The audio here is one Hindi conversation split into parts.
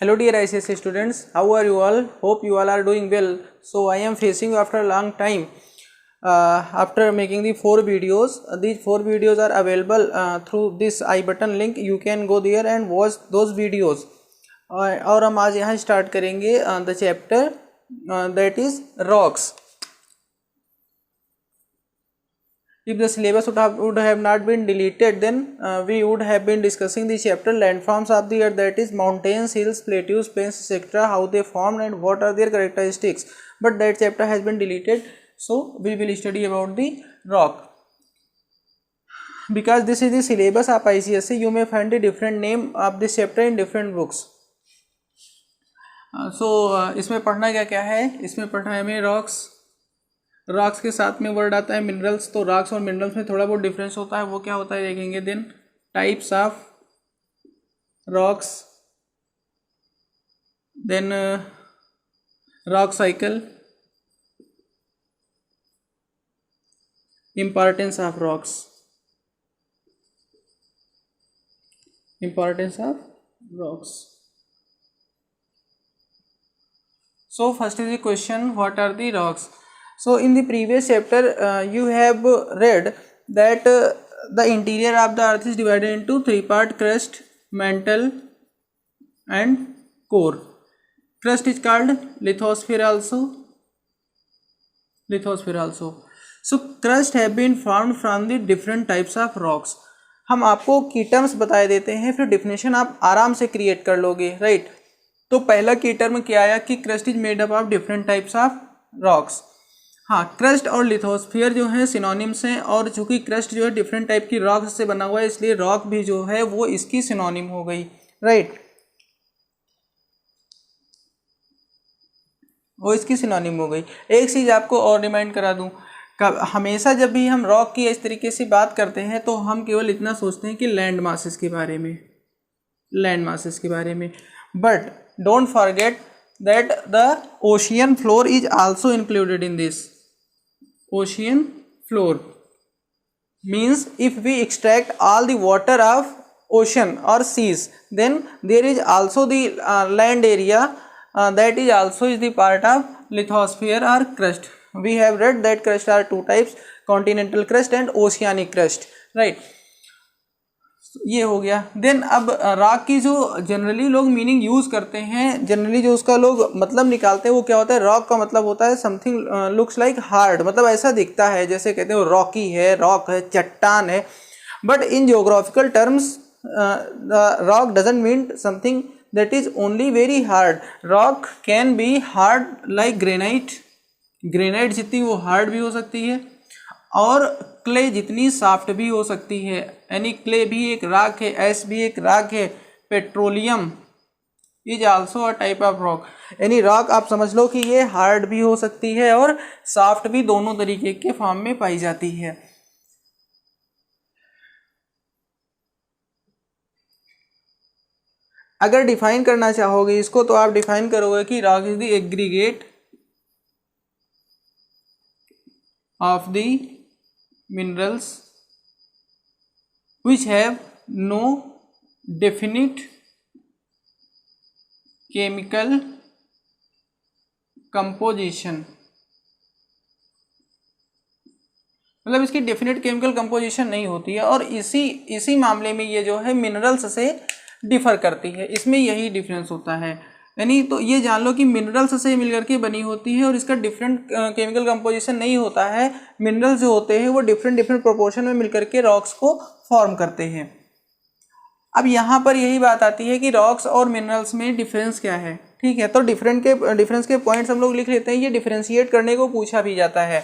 Hello dear ICSE students, how are you all? Hope you all are doing well. So I am facing you after a long time. After making the 4 videos, these 4 videos are available through this I button link. You can go there and watch those videos. और हम आज यहाँ स्टार्ट करेंगे the chapter that is rocks. If the syllabus would have not been deleted, then we would have been discussing the chapter landforms of the earth, that is mountains, hills, plateaus, plains, etc., how they formed and what are their characteristics. But that chapter has been deleted, so we will study about the rock. Because this is the syllabus of ICSE, you may find the different name of this chapter in different books. इसमें पढ़ना क्या है, इसमें पढ़ना है हमें रॉक्स. रॉक्स के साथ में वर्ड आता है मिनरल्स. तो रॉक्स और मिनरल्स में थोड़ा बहुत डिफरेंस होता है, वो क्या होता है देखेंगे. Then types of rocks, then rock cycle, importance of rocks, importance of rocks. So first is the question, what are the rocks? So in the previous chapter you have read that the interior of the earth is divided into 3 parts: crust, mantle and core. Crust is called lithosphere also. So crust have been formed from the different types of rocks. हम आपको की टर्म्स बताए देते हैं, फिर डिफिनेशन आप आराम से क्रिएट कर लोगे, राइट. तो पहला की टर्म क्या आया कि crust is made up of different types of rocks. हाँ, क्रस्ट और लिथोस्फीयर जो है सिनोनिम्स हैं, और चूंकि क्रस्ट जो है डिफरेंट टाइप की रॉक्स से बना हुआ है, इसलिए रॉक भी जो है वो इसकी सिनोनिम हो गई, राइट. वो इसकी सिनोनिम हो गई. एक चीज़ आपको और रिमाइंड करा दूं, हमेशा जब भी हम रॉक की इस तरीके से बात करते हैं तो हम केवल इतना सोचते हैं कि लैंड मासेस के बारे में, but don't forget that the ocean floor is also included in this. Ocean floor means if we extract all the water of ocean or seas, then there is also the land area that is also is the part of lithosphere or crust. We have read that crust are 2 types: continental crust and oceanic crust, right. ये हो गया. देन अब रॉक की जो जनरली लोग मीनिंग यूज करते हैं, जनरली जो उसका लोग मतलब निकालते हैं, वो क्या होता है. रॉक का मतलब होता है समथिंग लुक्स लाइक हार्ड, मतलब ऐसा दिखता है जैसे कहते हैं रॉकी है, रॉक है, चट्टान है. But in geographical terms rock doesn't mean something that is only very hard. Rock can be hard like granite जितनी वो हार्ड भी हो सकती है, और क्ले जितनी सॉफ्ट भी हो सकती है. यानी क्ले भी एक रॉक है, ऐश भी एक रॉक है, petroleum is also a type of rock. यानी रॉक आप समझ लो कि ये हार्ड भी हो सकती है और सॉफ्ट भी, दोनों तरीके के फॉर्म में पाई जाती है. अगर डिफाइन करना चाहोगे इसको तो आप डिफाइन करोगे कि rock is the aggregate of the minerals which have no definite chemical composition. मतलब इसकी डेफिनेट केमिकल कंपोजिशन नहीं होती है, और इसी मामले में ये जो है मिनरल्स से डिफर करती है. इसमें यही डिफरेंस होता है. यानी तो ये जान लो कि मिनरल्स से मिलकर के बनी होती है, और इसका डिफरेंट केमिकल कंपोजिशन नहीं होता है. मिनरल्स जो होते हैं वो डिफरेंट प्रोपोर्शन में मिलकर के रॉक्स को फॉर्म करते हैं. अब यहाँ पर यही बात आती है कि रॉक्स और मिनरल्स में डिफरेंस क्या है, ठीक है. तो डिफरेंस के पॉइंट्स हम लोग लिख लेते हैं. ये डिफरेंशिएट करने को पूछा भी जाता है.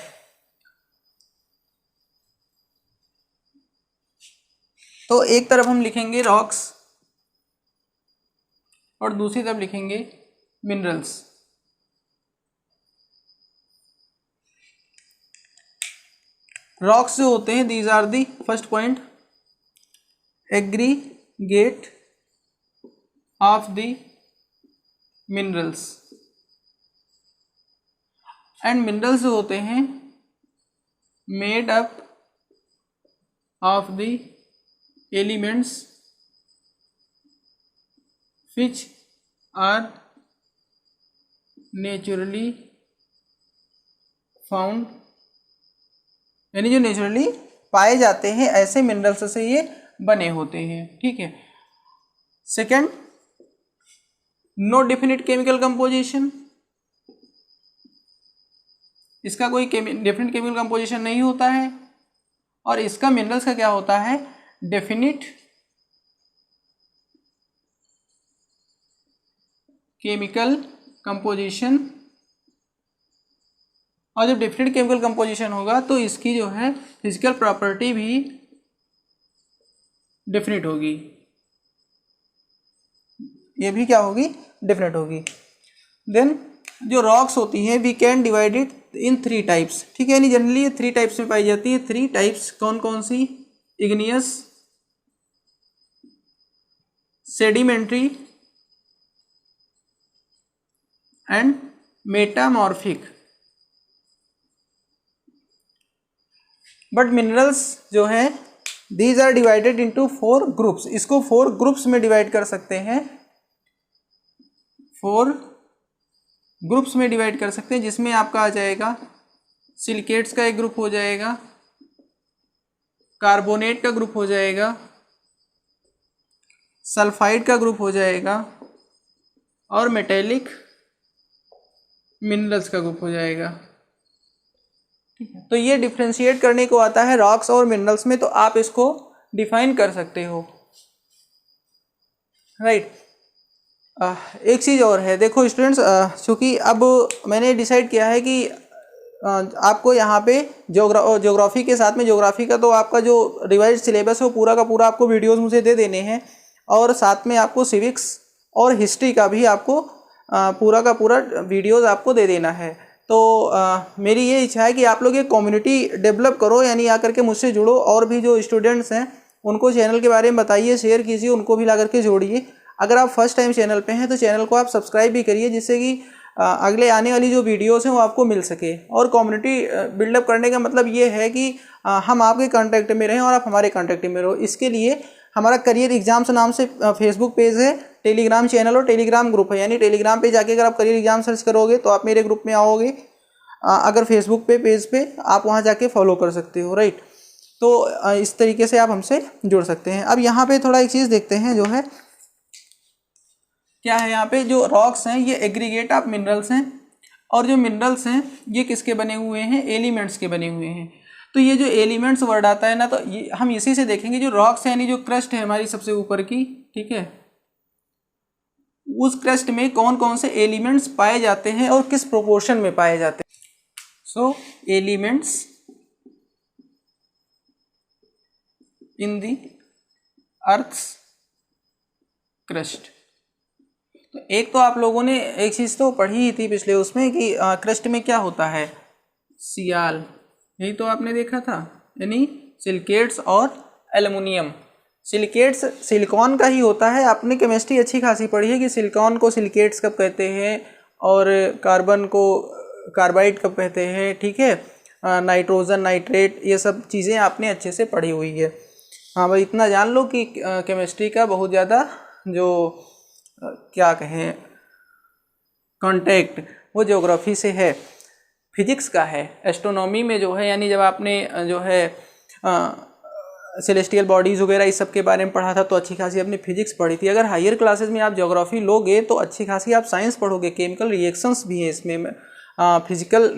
तो एक तरफ हम लिखेंगे रॉक्स और दूसरी तरफ लिखेंगे मिनरल्स. रॉक्स जो होते हैं, these are the first point, aggregate of the minerals. And minerals जो होते हैं made up of the elements which are naturally found, यानी जो नेचुरली पाए जाते हैं ऐसे मिनरल्स से ये बने होते हैं, ठीक है। Second, no definite chemical composition, इसका कोई डेफिनिट केमिकल कंपोजिशन नहीं होता है। और इसका मिनरल्स का क्या होता है, डेफिनिट केमिकल कंपोजिशन। और जब डेफिनेट केमिकल कंपोजिशन होगा तो इसकी जो है फिजिकल प्रॉपर्टी भी डेफिनेट होगी, ये भी क्या होगी, डेफिनेट होगी। देन जो रॉक्स होती हैं we can divide it in 3 types, ठीक है, यानी जनरली ये 3 टाइप्स में पाई जाती है। 3 टाइप्स कौन कौन सी, igneous, sedimentary and metamorphic. But minerals जो है these are divided into 4 groups, इसको 4 ग्रुप्स में डिवाइड कर सकते हैं, 4 ग्रुप्स में डिवाइड कर सकते हैं, जिसमें आपका आ जाएगा सिलिकेट्स का एक ग्रुप हो जाएगा, कार्बोनेट का ग्रुप हो जाएगा, सल्फाइड का ग्रुप हो जाएगा और मेटेलिक मिनरल्स का ग्रुप हो जाएगा, ठीक है। तो ये डिफ्रेंशिएट करने को आता है रॉक्स और मिनरल्स में, तो आप इसको डिफाइन कर सकते हो, राइट। एक चीज़ और है, देखो स्टूडेंट्स, चूँकि अब मैंने डिसाइड किया है कि आपको यहाँ पे ज्योग्राफी के साथ में, ज्योग्राफी का तो आपका जो रिवाइज सिलेबस है वो पूरा का पूरा आपको वीडियोस मुझे दे देने हैं, और साथ में आपको सिविक्स और हिस्ट्री का भी आपको पूरा का पूरा वीडियोस आपको दे देना है। तो मेरी ये इच्छा है कि आप लोग एक कम्युनिटी डेवलप करो, यानी आकर के मुझसे जुड़ो, और भी जो स्टूडेंट्स हैं उनको चैनल के बारे में बताइए, शेयर कीजिए, उनको भी ला करके जोड़िए। अगर आप फर्स्ट टाइम चैनल पे हैं तो चैनल को आप सब्सक्राइब भी करिए, जिससे कि अगले आने वाली जो वीडियोस हैं वो आपको मिल सके। और कम्युनिटी बिल्डअप करने का मतलब ये है कि हम आपके कांटेक्ट में रहें और आप हमारे कांटेक्ट में रहो। इसके लिए हमारा करियर एग्जाम्स नाम से फेसबुक पेज है, टेलीग्राम चैनल और टेलीग्राम ग्रुप है, यानी टेलीग्राम पे जाके अगर आप करियर एग्जाम सर्च करोगे तो आप मेरे ग्रुप में आओगे, अगर फेसबुक पे पेज पे आप वहाँ जाके फॉलो कर सकते हो, राइट। तो इस तरीके से आप हमसे जुड़ सकते हैं। अब यहाँ पे थोड़ा एक चीज़ देखते हैं, जो है क्या है, यहाँ पे जो रॉक्स हैं ये एग्रीगेट ऑफ मिनरल्स हैं, और जो मिनरल्स हैं ये किसके बने हुए हैं, एलिमेंट्स के बने हुए हैं। तो ये जो एलिमेंट्स वर्ड आता है ना, तो ये हम इसी से देखेंगे, जो रॉक्स है यानी जो क्रस्ट है हमारी सबसे ऊपर की, ठीक है, उस क्रस्ट में कौन कौन से एलिमेंट्स पाए जाते हैं और किस प्रोपोर्शन में पाए जाते हैं। So elements in the earth's crust. तो एक तो आप लोगों ने एक चीज़ तो पढ़ी ही थी पिछले उसमें कि क्रस्ट में क्या होता है, सियाल, यही तो आपने देखा था, यानी सिलिकेट्स और एल्युमिनियम। सिलिकेट्स सिलिकॉन का ही होता है, आपने केमिस्ट्री अच्छी खासी पढ़ी है कि सिलिकॉन को सिलिकेट्स कब कहते हैं और कार्बन को कार्बाइड कब कहते हैं, ठीक है, नाइट्रोजन, नाइट्रेट, ये सब चीज़ें आपने अच्छे से पढ़ी हुई है। हाँ भाई, इतना जान लो कि केमिस्ट्री का बहुत ज़्यादा जो क्या कहें कॉन्टैक्ट वो ज्योग्राफी से है, फिजिक्स का है। एस्ट्रोनॉमी में जो है, यानी जब आपने जो है सेलेस्टियल बॉडीज़ वगैरह इस सब के बारे में पढ़ा था तो अच्छी खासी आपने फिजिक्स पढ़ी थी। अगर हायर क्लासेस में आप ज्योग्राफी लोगे तो अच्छी खासी आप साइंस पढ़ोगे, केमिकल रिएक्शंस भी हैं इसमें, फिजिकल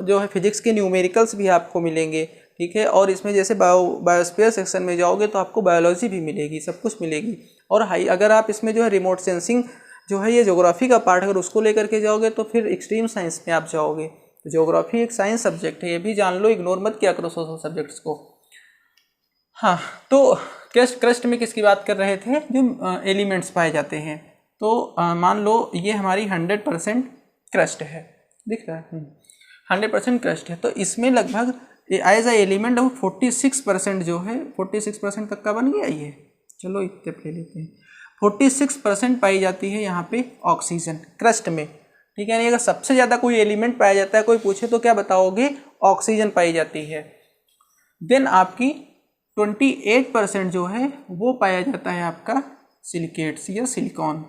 जो है फिजिक्स के न्यूमेरिकल्स भी आपको मिलेंगे, ठीक है। और इसमें जैसे बायोस्फीयर सेक्शन में जाओगे तो आपको बायोलॉजी भी मिलेगी, सब कुछ मिलेगी। और अगर आप इसमें जो है रिमोट सेंसिंग जो है ये ज्योग्राफी का पार्ट अगर उसको लेकर के जाओगे तो फिर एक्सट्रीम साइंस में आप जाओगे। तो ज्योग्राफी एक साइंस सब्जेक्ट है, ये भी जान लो, इग्नोर मत किया करो सोशल सब्जेक्ट्स को। हाँ, तो क्रस्ट में किसकी बात कर रहे थे, जो एलिमेंट्स पाए जाते हैं। तो मान लो ये हमारी 100% क्रस्ट है, दिख रहा है 100% क्रस्ट है, तो इसमें लगभग एज ए एलिमेंट 46% जो है 46% तक का बन गया ये, चलो एक स्टेप ले लेते हैं। 46% पाई जाती है यहाँ पे ऑक्सीजन क्रस्ट में, ठीक है। यानी अगर सबसे ज़्यादा कोई एलिमेंट पाया जाता है, कोई पूछे तो क्या बताओगे, ऑक्सीजन पाई जाती है। देन आपकी 28% जो है वो पाया जाता है आपका सिलिकेट्स या सिलिकॉन,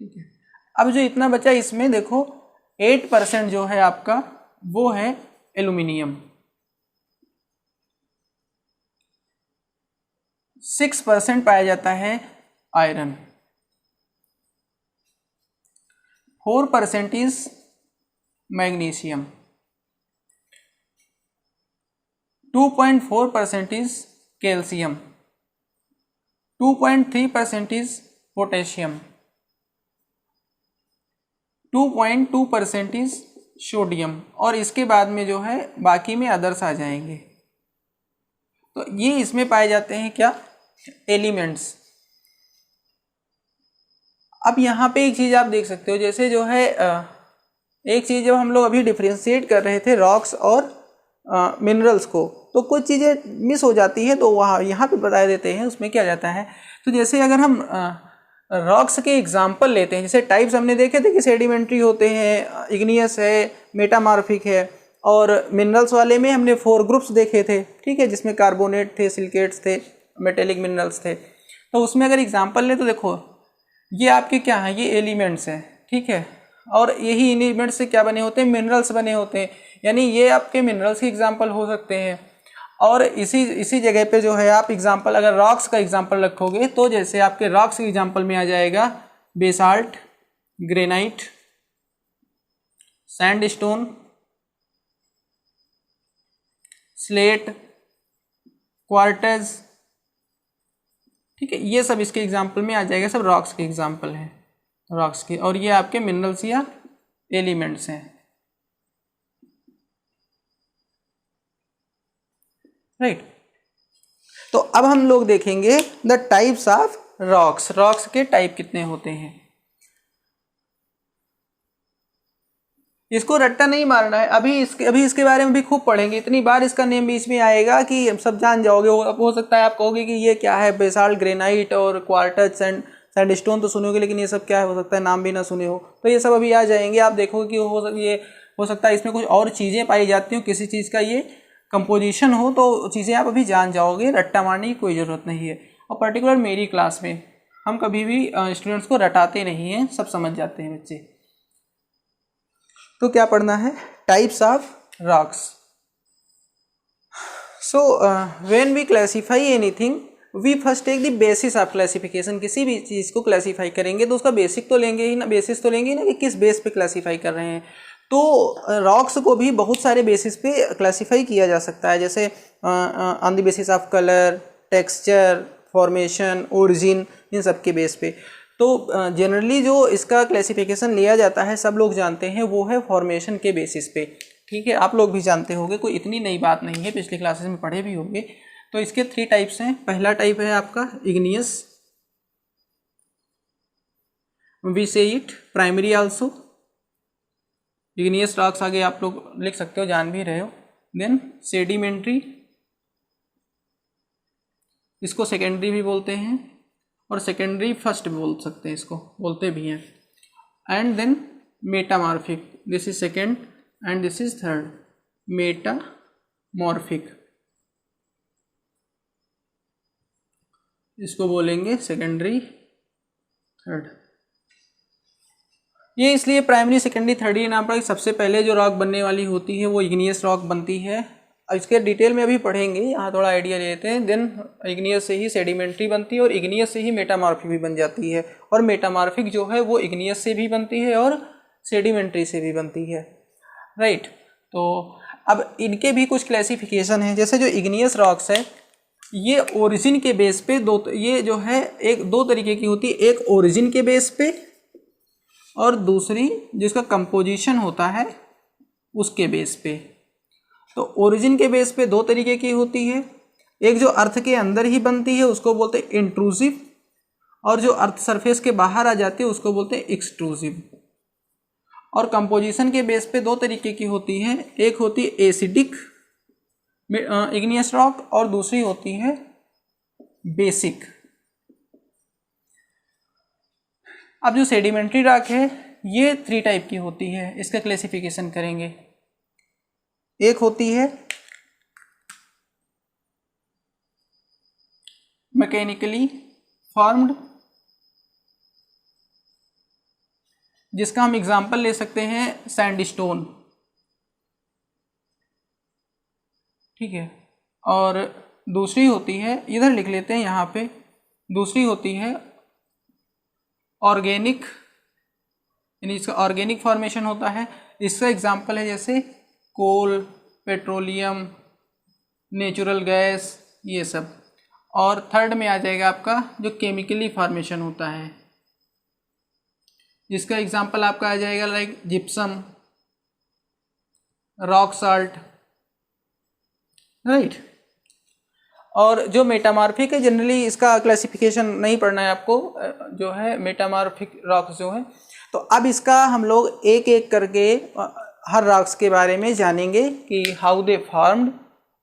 ठीक है। अब जो इतना बचा इसमें देखो 8% जो है आपका वो है एल्यूमिनियम, 6% पाया जाता है iron, 4% is magnesium, 2.4% is calcium, 2.3% is potassium, 2.2% is sodium, और इसके बाद में जो है बाकी में अदर्स आ जाएंगे। तो ये इसमें पाए जाते हैं क्या, एलिमेंट्स। अब यहाँ पे एक चीज़ आप देख सकते हो, जैसे जो है एक चीज़ जब हम लोग अभी डिफ्रेंशिएट कर रहे थे रॉक्स और मिनरल्स को, तो कुछ चीज़ें मिस हो जाती है, तो वहाँ यहाँ पे बता देते हैं उसमें क्या जाता है। तो जैसे अगर हम रॉक्स के एग्जाम्पल लेते हैं, जैसे टाइप्स हमने देखे थे कि सेडिमेंट्री होते हैं, इग्नियस है, मेटामॉर्फिक है, और मिनरल्स वाले में हमने 4 ग्रुप्स देखे थे, ठीक है, जिसमें कार्बोनेट थे, सिलिकेट्स थे, मेटेलिक मिनरल्स थे। तो उसमें अगर एग्जाम्पल लें तो देखो ये आपके क्या है, ये एलिमेंट्स हैं, ठीक है, और यही एलिमेंट्स से क्या बने होते हैं, मिनरल्स बने होते हैं, यानी ये आपके मिनरल्स के एग्जाम्पल हो सकते हैं। और इसी जगह पे जो है आप एग्जाम्पल अगर रॉक्स का एग्जाम्पल रखोगे तो जैसे आपके रॉक्स के एग्जाम्पल में आ जाएगा basalt, granite, sandstone, slate, quartz, ठीक है, ये सब इसके एग्जाम्पल में आ जाएगा, सब रॉक्स के एग्जाम्पल हैं, रॉक्स के, और ये आपके मिनरल्स या एलिमेंट्स हैं, राइट। तो अब हम लोग देखेंगे the types of rocks, rocks के टाइप कितने होते हैं। इसको रट्टा नहीं मारना है, अभी इसके बारे में भी खूब पढ़ेंगे, इतनी बार इसका नेम बीच में आएगा कि सब जान जाओगे। हो सकता है आप कहोगे कि ये क्या है, बेसाल्ट, ग्रेनाइट और क्वार्टज, सैंडस्टोन तो सुनोगे, लेकिन ये सब क्या है, हो सकता है नाम भी ना सुने हो, तो ये सब अभी आ जाएंगे। आप देखोगे कि ये हो सकता है इसमें कुछ और चीज़ें पाई जाती हो, किसी चीज़ का ये कंपोजिशन हो, तो चीज़ें आप अभी जान जाओगे, रट्टा मारने की कोई ज़रूरत नहीं है। और पर्टिकुलर मेरी क्लास में हम कभी भी स्टूडेंट्स को रटाते नहीं हैं, सब समझ जाते हैं बच्चे। तो क्या पढ़ना है, types of rocks. So when we classify anything we first take the basis of classification. किसी भी चीज़ को क्लासीफाई करेंगे तो उसका बेसिक तो लेंगे ही ना, बेसिस तो लेंगे ही ना कि किस बेस पे क्लासीफाई कर रहे हैं। तो रॉक्स को भी बहुत सारे बेसिस पे क्लासीफाई किया जा सकता है, जैसे on the basis of colour, texture, formation, origin, इन सब के बेस पे। तो जनरली जो इसका क्लासिफिकेशन लिया जाता है सब लोग जानते हैं, वो है फॉर्मेशन के बेसिस पे, ठीक है, आप लोग भी जानते होंगे, कोई इतनी नई बात नहीं है, पिछले क्लासेस में पढ़े भी होंगे। तो इसके 3 टाइप्स हैं। पहला टाइप है आपका इग्नियस, वी से it primary also, igneous rocks आगे आप लोग लिख सकते हो, जान भी रहे हो। देन सेडिमेंट्री, इसको सेकेंडरी भी बोलते हैं, और सेकेंडरी फर्स्ट भी बोल सकते हैं, इसको बोलते भी हैं। And then metamorphic, this is second and this is third, metamorphic, इसको बोलेंगे सेकेंडरी, थर्ड। ये इसलिए प्राइमरी, सेकेंडरी, थर्ड ये नाम पड़ा कि सबसे पहले जो रॉक बनने वाली होती है वो इग्नियस रॉक बनती है। इसके डिटेल में अभी पढ़ेंगे, यहाँ थोड़ा आइडिया लेते हैं। देन इग्नियस से ही सेडिमेंट्री बनती है, और इग्नियस से ही मेटामॉर्फिक भी बन जाती है, और मेटामॉर्फिक जो है वो इग्नियस से भी बनती है और सेडिमेंट्री से भी बनती है, राइट। तो अब इनके भी कुछ क्लासिफिकेशन है, जैसे जो इग्नियस रॉक्स है ये ओरिजिन के बेस पे ये जो है दो तरीके की होती है, एक ओरिजिन के बेस पे और दूसरी जिसका कंपोजिशन होता है उसके बेस पे। तो ओरिजिन के बेस पे 2 तरीके की होती है, एक जो अर्थ के अंदर ही बनती है उसको बोलते हैं इंट्रूसिव, और जो अर्थ सरफेस के बाहर आ जाती है उसको बोलते हैं एक्सट्रूसिव। और कंपोजिशन के बेस पे 2 तरीके की होती है, एक होती है एसिडिक इग्नियस रॉक और दूसरी होती है बेसिक। अब जो सेडिमेंट्री रॉक है ये 3 टाइप की होती है, इसका क्लासिफिकेशन करेंगे। एक होती है मैकेनिकली फॉर्म्ड, जिसका हम एग्जाम्पल ले सकते हैं सैंडस्टोन, ठीक है। और दूसरी होती है, इधर लिख लेते हैं यहाँ पे, दूसरी होती है ऑर्गेनिक, यानी इसका ऑर्गेनिक फॉर्मेशन होता है। इसका एग्जाम्पल है जैसे कोल, पेट्रोलियम, नेचुरल गैस, ये सब। और थर्ड में आ जाएगा आपका जो केमिकली फॉर्मेशन होता है, जिसका एग्जाम्पल आपका आ जाएगा like gypsum, rock salt, right. और जो मेटामॉर्फिक है, जनरली इसका क्लासिफिकेशन नहीं पढ़ना है आपको, जो है मेटामॉर्फिक रॉक्स जो है। तो अब इसका हम लोग एक एक करके हर रॉक्स के बारे में जानेंगे कि हाउ दे फॉर्म्ड,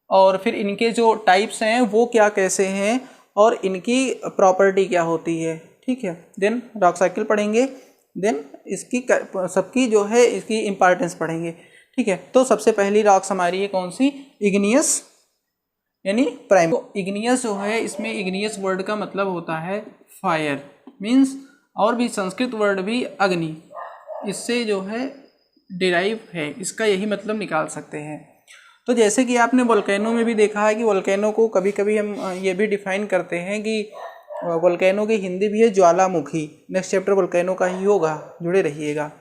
और फिर इनके जो टाइप्स हैं वो क्या कैसे हैं, और इनकी प्रॉपर्टी क्या होती है, ठीक है। देन रॉक साइकिल पढ़ेंगे, देन इसकी सबकी जो है इसकी इम्पॉर्टेंस पढ़ेंगे, ठीक है। तो सबसे पहली रॉक्स हमारी है कौन सी, इग्नियस यानी प्राइम। तो इग्नियस जो है, इसमें इग्नियस वर्ड का मतलब होता है फायर, मीन्स, और भी संस्कृत वर्ड भी अग्नि, इससे जो है डिराइव है, इसका यही मतलब निकाल सकते हैं। तो जैसे कि आपने वोल्केनो में भी देखा है कि वोल्केनो को कभी कभी हम ये भी डिफाइन करते हैं कि वोल्केनो की हिंदी भी है ज्वालामुखी। नेक्स्ट चैप्टर वोल्केनो का ही होगा, जुड़े रहिएगा।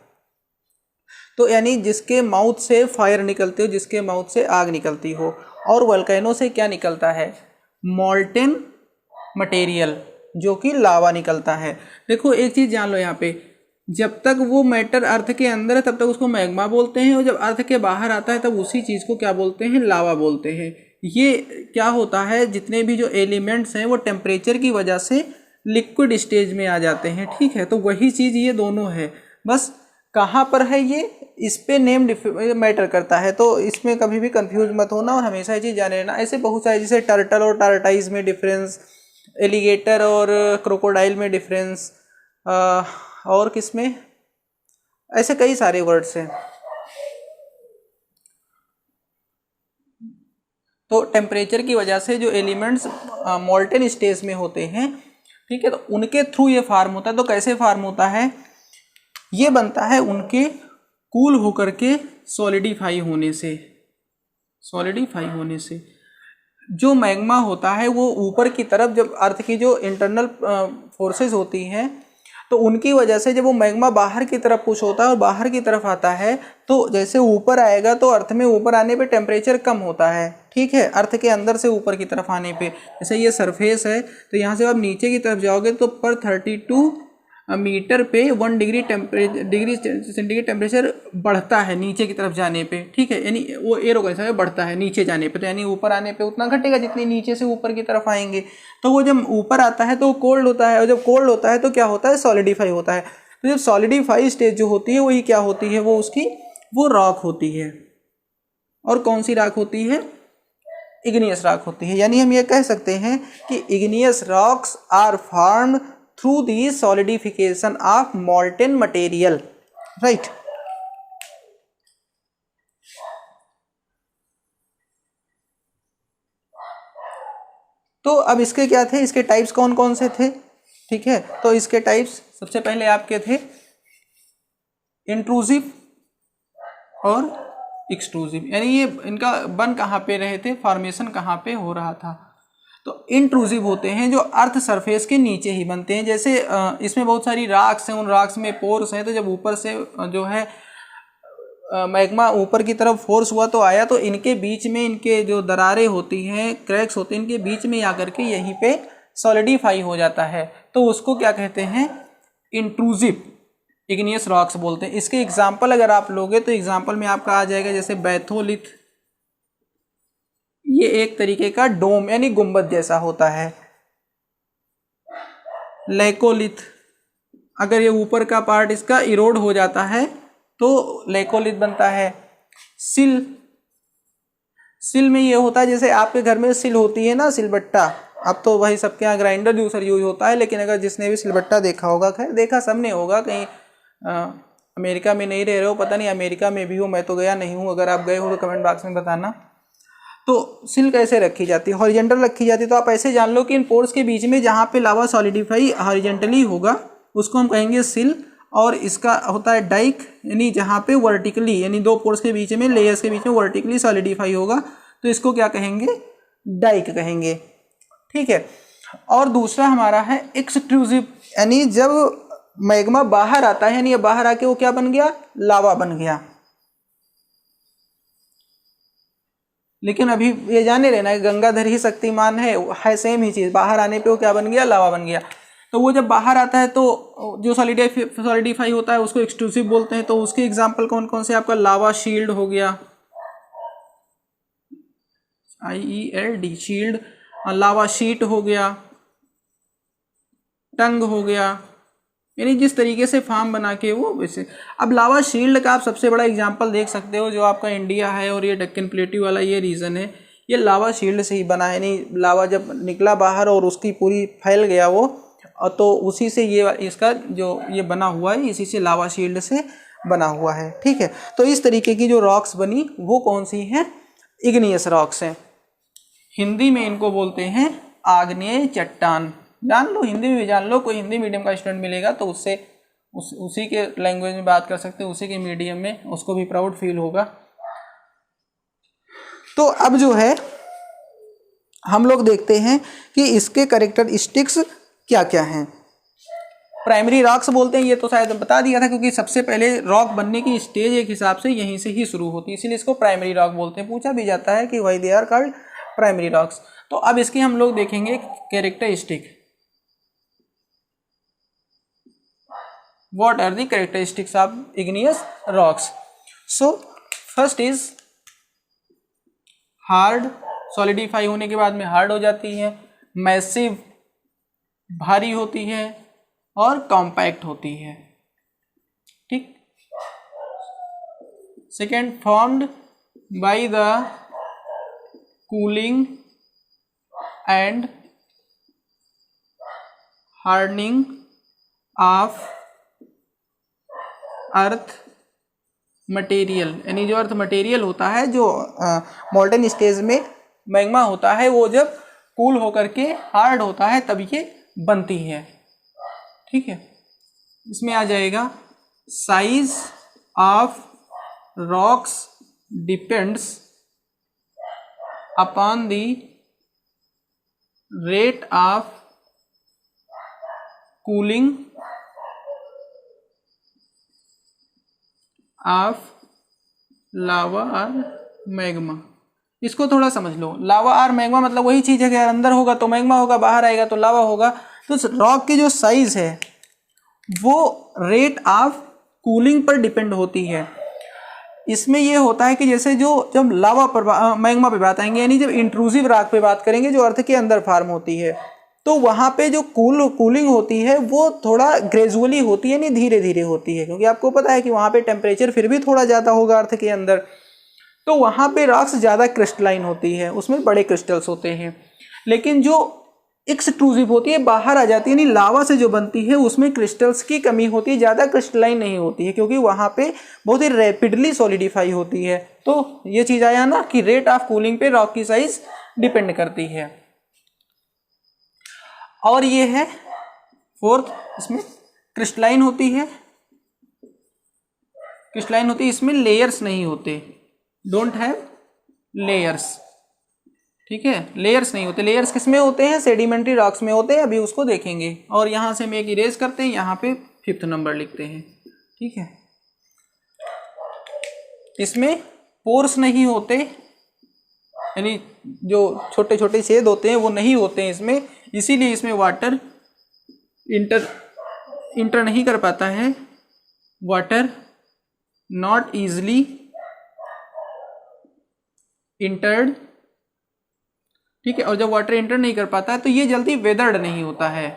तो यानी जिसके माउथ से फायर निकलती हो, जिसके माउथ से आग निकलती हो। और वोल्केनो से क्या निकलता है, मॉल्टेन मटेरियल, जो कि लावा निकलता है। देखो एक चीज़ जान लो यहाँ पे, जब तक वो मैटर अर्थ के अंदर है तब तक उसको मैग्मा बोलते हैं, और जब अर्थ के बाहर आता है तब उसी चीज़ को क्या बोलते हैं, लावा बोलते हैं। ये क्या होता है, जितने भी जो एलिमेंट्स हैं वो टेम्परेचर की वजह से लिक्विड स्टेज में आ जाते हैं, ठीक है। तो वही चीज़ ये दोनों है, बस कहाँ पर है ये, इस पे नेम मैटर करता है। तो इसमें कभी भी कंफ्यूज मत होना, और हमेशा ये चीज़ जाने लेना। ऐसे बहुत सारे, जैसे टर्टल और टार्टाइज में डिफरेंस, एलिगेटर और क्रोकोडाइल में डिफरेंस, और किस में, ऐसे कई सारे वर्ड्स हैं। तो टेम्परेचर की वजह से जो एलिमेंट्स मोल्टेन स्टेज में होते हैं, ठीक है, तो उनके थ्रू ये फार्म होता है। तो कैसे फार्म होता है, ये बनता है उनके कूल होकर के सॉलिडिफाई होने से। सॉलिडिफाई होने से जो मैग्मा होता है वो ऊपर की तरफ, जब अर्थ की जो इंटरनल फोर्सेस होती हैं, तो उनकी वजह से जब वो मैग्मा बाहर की तरफ पुश होता है और बाहर की तरफ आता है, तो जैसे ऊपर आएगा तो अर्थ में ऊपर आने पे टेम्परेचर कम होता है, ठीक है, अर्थ के अंदर से ऊपर की तरफ आने पे। जैसे ये सरफेस है, तो यहाँ से आप नीचे की तरफ जाओगे तो पर 32 मीटर पे 1 डिग्री सेंटीग्रेड टेम्परेचर बढ़ता है नीचे की तरफ जाने पे, ठीक है। यानी वो एरो कैसा है, बढ़ता है नीचे जाने पे, तो यानी ऊपर आने पे उतना घटेगा जितनी नीचे से ऊपर की तरफ आएंगे। तो वो जब ऊपर आता है तो कोल्ड होता है, और जब कोल्ड होता है तो क्या होता है, सॉलिडिफाई होता है। तो जब सॉलिडिफाई स्टेज जो होती है वही क्या होती है, वो उसकी वो रॉक होती है। और कौन सी रॉक होती है, इग्नियस रॉक होती है। यानी हम ये कह सकते हैं कि igneous rocks are formed through the solidification of molten material, right? तो अब इसके क्या थे, इसके टाइप्स कौन कौन से थे, ठीक है। तो इसके टाइप्स सबसे पहले आपके थे इंट्रूसिव और एक्सट्रूसिव, यानी ये इनका बन कहाँ पे रहे थे, फॉर्मेशन कहाँ पे हो रहा था। तो इंट्रूसिव होते हैं जो अर्थ सरफेस के नीचे ही बनते हैं। जैसे इसमें बहुत सारी रॉक्स हैं, उन रॉक्स में पोर्स हैं, तो जब ऊपर से जो है मैग्मा ऊपर की तरफ फोर्स हुआ तो आया, तो इनके बीच में इनके जो दरारें होती हैं, क्रैक्स होते हैं, इनके बीच में आकर के यहीं पे सॉलिडिफाई हो जाता है। तो उसको क्या कहते हैं, इंट्रूसिव इग्नियस रॉक्स बोलते हैं। इसके एग्जाम्पल अगर आप लोगे तो एग्जाम्पल में आपका आ जाएगा जैसे बैथोलिथ, ये एक तरीके का डोम यानी गुंबद जैसा होता है। लेकोलिथ, अगर ये ऊपर का पार्ट इसका इरोड हो जाता है तो लेकोलिथ बनता है। सिल, सिल में ये होता है जैसे आपके घर में सिल होती है ना, सिलबट्टा, अब तो वही सबके यहाँ ग्राइंडर जूसर यूज होता है, लेकिन अगर जिसने भी सिलबट्टा देखा होगा, खैर देखा सबने होगा, कहीं अमेरिका में नहीं रह रहे हो, पता नहीं अमेरिका में भी हो, मैं तो गया नहीं हूँ, अगर आप गए हो तो कमेंट बॉक्स में बताना। तो सिल कैसे रखी जाती है, हॉरिजेंटल रखी जाती है। तो आप ऐसे जान लो कि इन पोर्स के बीच में जहाँ पे लावा सॉलिडिफाई हॉरिजेंटली होगा उसको हम कहेंगे सिल, और इसका होता है डाइक, यानी जहाँ पे वर्टिकली यानी दो पोर्स के बीच में लेयर्स के बीच में वर्टिकली सॉलिडिफाई होगा तो इसको क्या कहेंगे, डाइक कहेंगे। ठीक है। और दूसरा हमारा है एक्सट्रूसिव, यानी जब मैग्मा बाहर आता है यानी ये बाहर आके वो क्या बन गया, लावा बन गया। लेकिन अभी ये जाने रहना है गंगाधर ही शक्तिमान है सेम ही चीज, बाहर आने पे वो क्या बन गया, लावा बन गया। तो वो जब बाहर आता है तो जो सॉलिडिफाई होता है उसको एक्सट्रूसिव बोलते हैं। तो उसके एग्जांपल कौन कौन से, आपका लावा शील्ड हो गया, IELD शील्ड, लावा शीट हो गया, टंग हो गया, यानी जिस तरीके से फार्म बना के वो वैसे। अब लावा शील्ड का आप सबसे बड़ा एग्जांपल देख सकते हो, जो आपका इंडिया है और ये डेक्कन प्लेट्यू वाला ये रीजन है, ये लावा शील्ड से ही बना है। यानी लावा जब निकला बाहर और उसकी पूरी फैल गया वो, तो उसी से ये इसका जो ये बना हुआ है, इसी से लावा शील्ड से बना हुआ है। ठीक है। तो इस तरीके की जो रॉक्स बनी वो कौन सी हैं, इग्नियस रॉक्स हैं। हिंदी में इनको बोलते हैं आग्नेय चट्टान। जान लो, हिंदी में भी जान लो, कोई हिंदी मीडियम का स्टूडेंट मिलेगा तो उससे उसी के लैंग्वेज में बात कर सकते हो, उसी के मीडियम में, उसको भी प्राउड फील होगा। तो अब जो है हम लोग देखते हैं कि इसके कैरेक्टरिस्टिक्स क्या क्या हैं। प्राइमरी रॉक्स बोलते हैं, ये तो शायद बता दिया था, क्योंकि सबसे पहले रॉक बनने की स्टेज एक हिसाब से यहीं से ही शुरू होती है, इसीलिए इसको प्राइमरी रॉक बोलते हैं। पूछा भी जाता है कि why they are called primary rocks. तो अब इसके हम लोग देखेंगे characteristic, what are the characteristics of igneous rocks. So first is hard, solidify होने के बाद में हार्ड हो जाती है, मैसिव भारी होती है, और कॉम्पैक्ट होती है। ठीक। Second, formed by the cooling and hardening of earth material, यानी जो अर्थ मटेरियल होता है, जो मॉल्टन स्टेज में मैग्मा होता है, वो जब कूल होकर के हार्ड होता है तब ये बनती है। ठीक है। इसमें आ जाएगा size of rocks depends upon the rate of cooling of lava और मैग्मा। इसको थोड़ा समझ लो, लावा और मैग्मा मतलब वही चीज है कि अंदर होगा तो मैग्मा होगा, बाहर आएगा तो लावा होगा। तो रॉक की जो साइज है वो रेट ऑफ कूलिंग पर डिपेंड होती है। इसमें ये होता है कि जैसे जो जब लावा पर मैग्मा पे बात आएंगे, यानी जब इंट्रूसिव रॉक पे बात करेंगे जो अर्थ के अंदर फार्म होती है, तो वहाँ पे जो कूलिंग होती है वो थोड़ा ग्रेजुअली होती है, यानी धीरे धीरे होती है, क्योंकि आपको पता है कि वहाँ पे टेम्परेचर फिर भी थोड़ा ज़्यादा होगा अर्थ के अंदर। तो वहाँ पे रॉक्स ज़्यादा क्रिस्टलाइन होती है, उसमें बड़े क्रिस्टल्स होते हैं। लेकिन जो एक्सट्रूसिव होती है, बाहर आ जाती है, यानी लावा से जो बनती है उसमें क्रिस्टल्स की कमी होती है, ज़्यादा क्रिस्टलाइन नहीं होती है, क्योंकि वहाँ पे बहुत ही रैपिडली सॉलिडिफाई होती है। तो ये चीज़ आया ना कि रेट ऑफ कूलिंग पे रॉक की साइज डिपेंड करती है। और ये है फोर्थ, इसमें क्रिस्टलाइन होती है, इसमें लेयर्स नहीं होते, डोंट हैव लेयर्स। ठीक है, लेयर्स नहीं होते। लेयर्स किसमें होते हैं, सेडिमेंट्री रॉक्स में होते हैं, अभी उसको देखेंगे। और यहाँ से हम एक इरेज करते हैं, यहाँ पे 5th नंबर लिखते हैं। ठीक है, इसमें पोर्स नहीं होते, यानी जो छोटे छोटे छेद होते हैं वो नहीं होते हैं इसमें, इसीलिए इसमें वाटर इंटर नहीं कर पाता है। Water not easily entered. ठीक है, और जब वाटर इंटर नहीं कर पाता है तो ये जल्दी वेदर्ड नहीं होता है।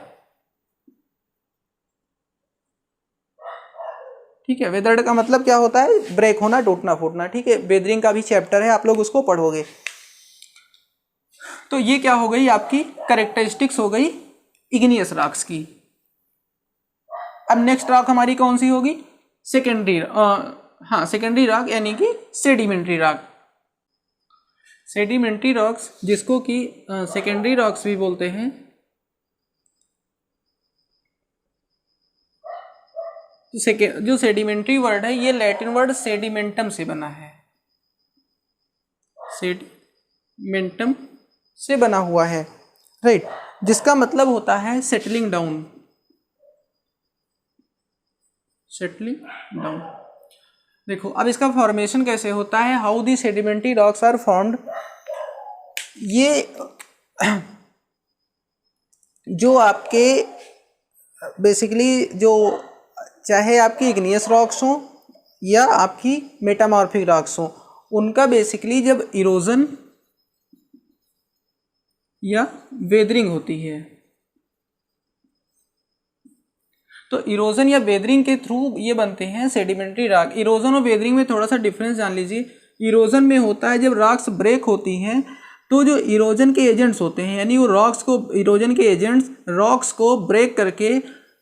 ठीक है, वेदर्ड का मतलब क्या होता है, ब्रेक होना, टूटना फूटना। ठीक है, वेदरिंग का भी चैप्टर है, आप लोग उसको पढ़ोगे। तो ये क्या हो गई, आपकी कैरेक्टरिस्टिक्स हो गई इग्नियस रॉक्स की। अब नेक्स्ट रॉक हमारी कौन सी होगी, सेकेंडरी रॉक, यानी कि सेडिमेंट्री रॉक। सेडिमेंट्री रॉक्स, जिसको कि सेकेंडरी रॉक्स भी बोलते हैं। जो सेडिमेंट्री वर्ड है ये लैटिन वर्ड सेडिमेंटम से बना है, सेडिमेंटम से बना हुआ है, राइट, जिसका मतलब होता है सेटलिंग डाउन, सेटलिंग डाउन। देखो अब इसका फॉर्मेशन कैसे होता है, how the sedimentary rocks are formed. ये जो आपके बेसिकली जो चाहे आपकी इग्नियस रॉक्स हों या आपकी मेटामॉर्फिक रॉक्स हों, उनका बेसिकली जब इरोजन या वेदरिंग होती है तो इरोजन या वेदरिंग के थ्रू ये बनते हैं सेडिमेंट्री रॉक। इरोजन और वेदरिंग में थोड़ा सा डिफरेंस जान लीजिए। इरोजन में होता है जब रॉक्स ब्रेक होती हैं तो जो इरोजन के एजेंट्स होते हैं, यानी वो रॉक्स को, इरोजन के एजेंट्स रॉक्स को ब्रेक करके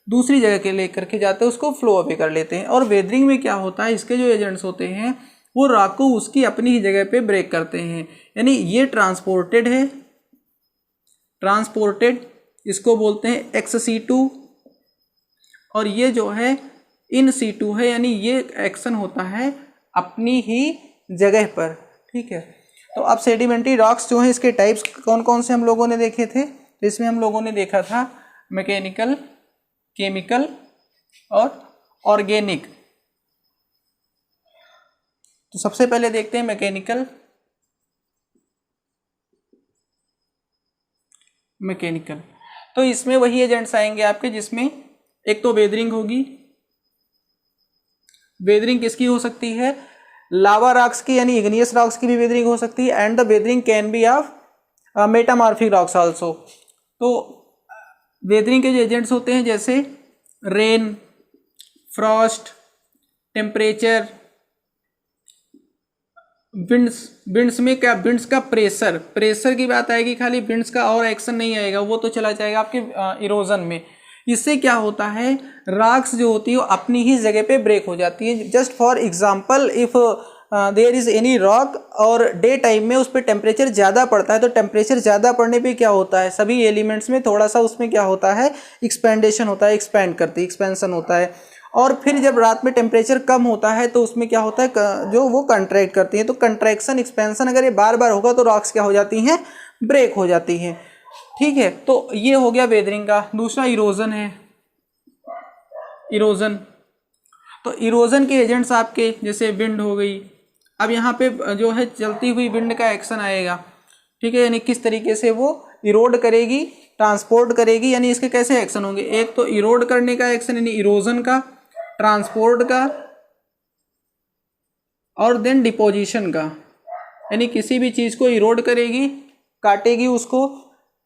दूसरी जगह के ले करके जाते हैं, उसको फ्लो अवे कर लेते हैं। और वेदरिंग में क्या होता है, इसके जो एजेंट्स होते हैं वो रॉक को उसकी अपनी ही जगह पे ब्रेक करते हैं, यानी ये ट्रांसपोर्टेड है, ट्रांसपोर्टेड इसको बोलते हैं XC2, और ये जो है इन C2 है, यानी ये एक्शन होता है अपनी ही जगह पर, ठीक है। तो अब सेडिमेंट्री रॉक्स जो है इसके टाइप्स कौन कौन से हम लोगों ने देखे थे, तो इसमें हम लोगों ने देखा था मैकेनिकल, केमिकल और ऑर्गेनिक। तो सबसे पहले देखते हैं मैकेनिकल। मैकेनिकल तो इसमें वही एजेंट्स आएंगे आपके, जिसमें एक तो वेदरिंग होगी। वेदरिंग किसकी हो सकती है, लावा रॉक्स की, यानी इग्नियस रॉक्स की भी वेदरिंग हो सकती है, and the weathering can be of metamorphic rocks also. तो वेदरिंग के जो एजेंट्स होते हैं जैसे रेन, फ्रॉस्ट, टेम्परेचर, विंड्स में क्या, विंड्स का प्रेशर की बात आएगी खाली, विंड्स का और एक्शन नहीं आएगा, वो तो चला जाएगा आपके इरोजन में। इससे क्या होता है, रॉक्स जो होती है वो अपनी ही जगह पे ब्रेक हो जाती है। Just for example, if there is any rock और डे टाइम में उस पर टेम्परेचर ज़्यादा पड़ता है, तो टेम्परेचर ज़्यादा पड़ने पे क्या होता है, सभी एलिमेंट्स में थोड़ा सा उसमें क्या होता है, एक्सपेंडेशन होता है, एक्सपेंड करती है, एक्सपेंशन होता है। और फिर जब रात में टेम्परेचर कम होता है तो उसमें क्या होता है, जो वो कंट्रैक्ट करती है। तो कंट्रैक्शन एक्सपेंशन अगर ये बार बार होगा तो रॉक्स क्या हो जाती हैं, ब्रेक हो जाती हैं, ठीक है। तो ये हो गया वेदरिंग का। दूसरा इरोजन है। इरोजन, तो इरोजन के एजेंट्स आपके जैसे विंड हो गई। अब यहाँ पे जो है चलती हुई विंड का एक्शन आएगा, ठीक है, यानी किस तरीके से वो इरोड करेगी, ट्रांसपोर्ट करेगी, यानी इसके कैसे एक्शन होंगे, एक तो इरोड करने का एक्शन यानी इरोजन का, ट्रांसपोर्ट का, और देन डिपोजिशन का, यानी किसी भी चीज़ को इरोड करेगी, काटेगी उसको,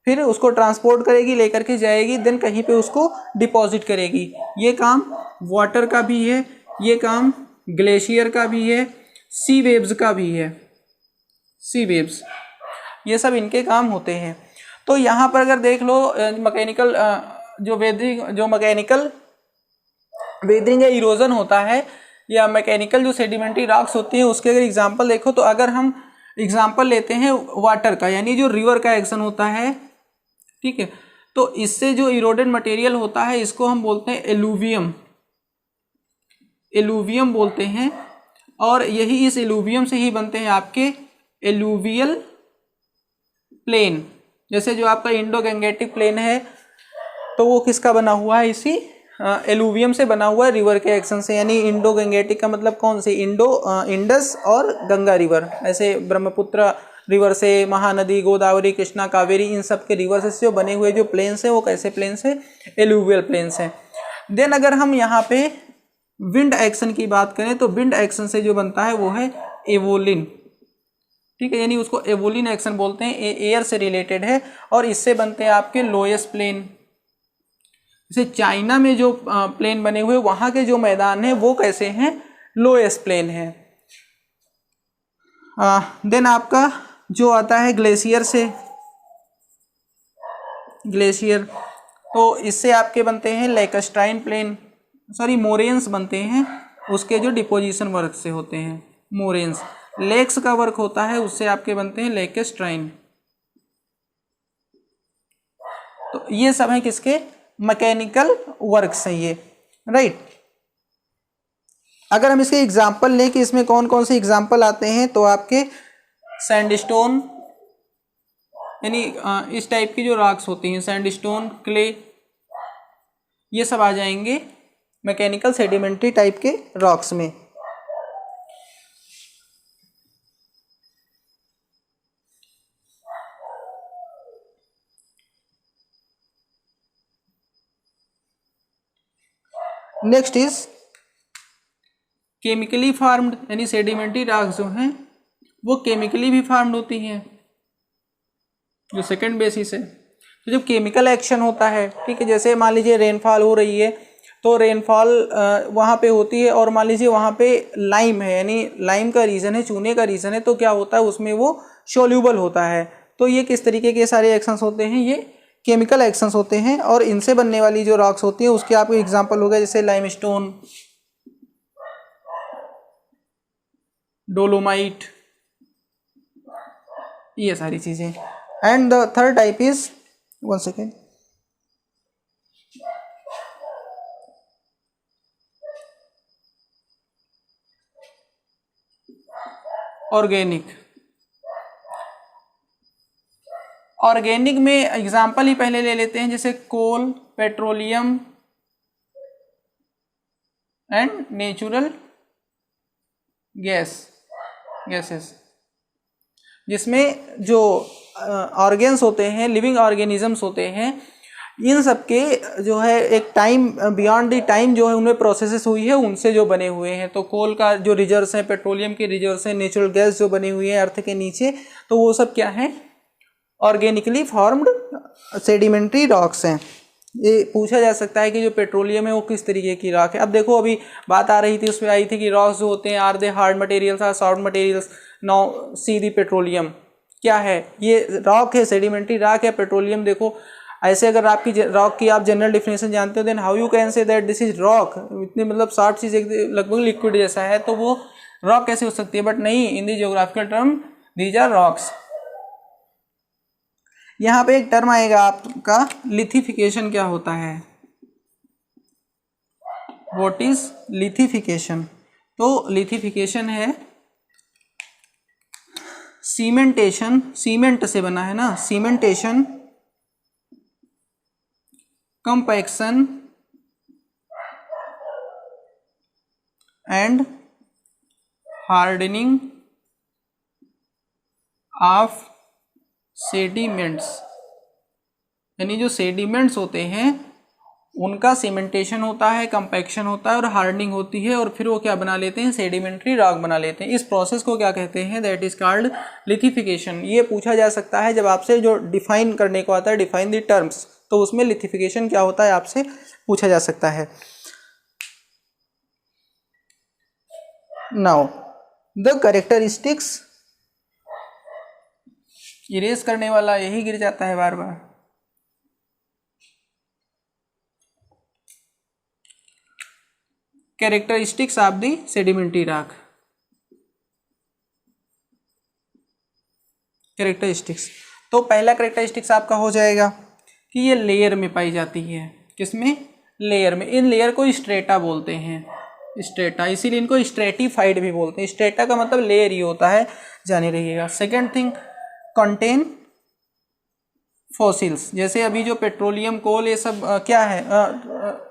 फिर उसको ट्रांसपोर्ट करेगी, लेकर के जाएगी, देन कहीं पे उसको डिपॉजिट करेगी। ये काम वाटर का भी है, ये काम ग्लेशियर का भी है, सी वेव्स का भी है, सी वेव्स, ये सब इनके काम होते हैं। तो यहाँ पर अगर देख लो मैकेनिकल जो मैकेनिकल वेदरिंग या इरोजन होता है, या मैकेनिकल जो सेडिमेंट्री रॉक्स होती है, उसके अगर एग्जांपल देखो तो अगर हम एग्जांपल लेते हैं वाटर का, यानी जो रिवर का एक्शन होता है, ठीक है, तो इससे जो इरोडेड मटेरियल होता है इसको हम बोलते हैं एलुवियम, एलुवियम बोलते हैं। और यही इस एलुवियम से ही बनते हैं आपके एलुवियल प्लेन। जैसे जो आपका इंडो गंगेटिक प्लेन है तो वो किसका बना हुआ है, इसी एलुवियम से बना हुआ है, रिवर के एक्शन से। यानी इंडो गंगेटिक का मतलब कौन सी, इंडस और गंगा रिवर, ऐसे ब्रह्मपुत्र रिवर से, महानदी, गोदावरी, कृष्णा, कावेरी, इन सब के रिवर से जो बने हुए जो प्लेन्स हैं वो कैसे प्लेन्स हैं, एलुवियल प्लेन्स हैं। देन अगर हम यहाँ पे विंड एक्शन की बात करें तो विंड एक्शन से जो बनता है वो है एवोलिन, ठीक है, यानी उसको एवोलिन एक्शन बोलते हैं, एयर से रिलेटेड है। और इससे बनते हैं आपके लोएस्ट प्लेन। जैसे चाइना में जो प्लेन बने हुए वहाँ के जो मैदान है वो कैसे हैं, लोएस्ट प्लेन है। देन आपका जो आता है ग्लेशियर से, ग्लेशियर, तो इससे आपके बनते हैं लैकस्ट्राइन प्लेन, सॉरी मोरेन्स बनते हैं, उसके जो डिपोजिशन वर्क से होते हैं मोरेन्स। लेक्स का वर्क होता है उससे आपके बनते हैं लैकस्ट्राइन। तो ये सब है किसके, मैकेनिकल वर्क्स हैं ये, राइट। अगर हम इसके एग्जाम्पल लें कि इसमें कौन कौन से एग्जाम्पल आते हैं, तो आपके सैंडस्टोन, यानी इस टाइप की जो रॉक्स होती हैं, सैंडस्टोन, क्ले, ये सब आ जाएंगे मैकेनिकल सेडिमेंट्री टाइप के रॉक्स में। नेक्स्ट इज केमिकली फार्म्ड, यानी सेडिमेंट्री रॉक्स जो हैं वो केमिकली भी फार्म्ड होती हैं, जो सेकंड बेसिस है। तो जब केमिकल एक्शन होता है, ठीक है, जैसे मान लीजिए रेनफॉल हो रही है, तो रेनफॉल वहाँ पे होती है, और मान लीजिए वहाँ पे लाइम है, यानी लाइम का रीज़न है, चूने का रीज़न है, तो क्या होता है उसमें वो सोल्यूबल होता है। तो ये किस तरीके के सारे एक्शंस होते हैं, ये केमिकल एक्शंस होते हैं, और इनसे बनने वाली जो रॉक्स होती हैं उसके आपको एग्जाम्पल हो गया, जैसे लाइमस्टोन, डोलोमाइट, ये सारी चीज़ें। And the third type is, one second, organic. Organic में एग्जाम्पल ही पहले ले लेते हैं, जैसे कोल, पेट्रोलियम एंड नेचुरल गैसेस, जिसमें जो ऑर्गेन्स होते हैं, लिविंग ऑर्गेनिजम्स होते हैं, इन सब के जो है एक टाइम बियॉन्ड द टाइम जो है उनमें प्रोसेसेस हुई है, उनसे जो बने हुए हैं। तो कोल का जो रिजर्व्स हैं, पेट्रोलियम के रिजर्व्स हैं, नेचुरल गैस जो बनी हुई है अर्थ के नीचे, तो वो सब क्या है, ऑर्गेनिकली फॉर्म्ड सेडिमेंट्री रॉक्स हैं। ये पूछा जा सकता है कि जो पेट्रोलियम है वो किस तरीके की रॉक है। अब देखो अभी बात आ रही थी, उसमें आई थी कि रॉक्स जो होते हैं, are they hard materials, are soft materials. Now see the petroleum क्या है, ये रॉक है, सेडिमेंट्री रॉक है। पेट्रोलियम देखो, ऐसे अगर आपकी रॉक की आप जनरल डिफिनेशन जानते हो, then how you can say that this is rock, इतनी मतलब सॉफ्ट चीज़, लगभग लिक्विड जैसा है, तो वो रॉक कैसे हो सकती है। बट नहीं, in the geographical term these are rocks. यहाँ पे एक टर्म आएगा आपका, लिथिफिकेशन क्या होता है, व्हाट इज लिथिफिकेशन। तो लिथिफिकेशन है सीमेंटेशन, सीमेंट से बना है ना, cementation, compaction and hardening of sediments, यानी जो सेडिमेंट्स होते हैं उनका सीमेंटेशन होता है, कंपैक्शन होता है और हार्डनिंग होती है, और फिर वो क्या बना लेते हैं, सेडिमेंट्री रॉक बना लेते हैं। इस प्रोसेस को क्या कहते हैं, दैट इज कॉल्ड लिथिफिकेशन। ये पूछा जा सकता है जब आपसे जो डिफाइन करने को आता है, डिफाइन द टर्म्स, तो उसमें लिथिफिकेशन क्या होता है आपसे पूछा जा सकता है। नाउ द कैरेक्टरिस्टिक्स, इरेज करने वाला यही गिर जाता है बार बार। Characteristics of the sedimentary rock, characteristics. तो पहला कैरेक्टरिस्टिक्स आपका हो जाएगा कि ये लेयर में पाई जाती है। किसमें, लेयर में। इन लेयर को स्ट्रेटा बोलते हैं, स्ट्रेटा, इसीलिए इनको स्ट्रेटिफाइड भी बोलते हैं। स्ट्रेटा का मतलब लेयर ही होता है, जाने रहिएगा। सेकेंड थिंग, कंटेन फॉसिल्स, जैसे अभी जो पेट्रोलियम, कोल, ये सब क्या है,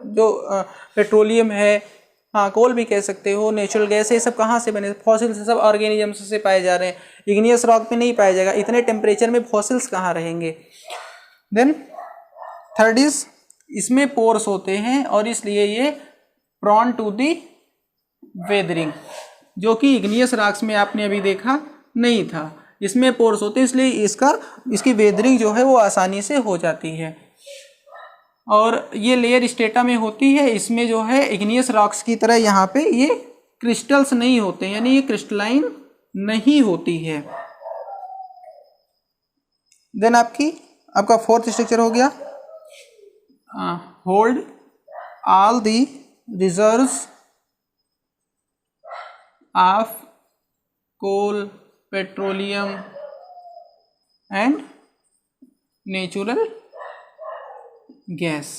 जो पेट्रोलियम है, हाँ कोल भी कह सकते हो, नेचुरल गैस, ये सब कहाँ से बने, फॉसिल्स से, सब ऑर्गेनिजम्स से पाए जा रहे हैं। इग्नियस रॉक में नहीं पाया जाएगा, इतने टेम्परेचर में फॉसिल्स कहाँ रहेंगे। देन थर्ड इज, इसमें पोर्स होते हैं और इसलिए ये प्रॉन टू दी वेदरिंग, जो कि इग्नियस रॉक्स में आपने अभी देखा नहीं था। इसमें पोर्स होते हैं इसलिए इसकी वेदरिंग जो है वो आसानी से हो जाती है। और ये लेयर स्ट्रेटा में होती है, इसमें जो है इग्नियस रॉक्स की तरह यहाँ पे ये क्रिस्टल्स नहीं होते, यानी ये क्रिस्टलाइन नहीं होती है। देन आपका फोर्थ स्ट्रक्चर हो गया, hold all the reserves of coal, petroleum and natural gas,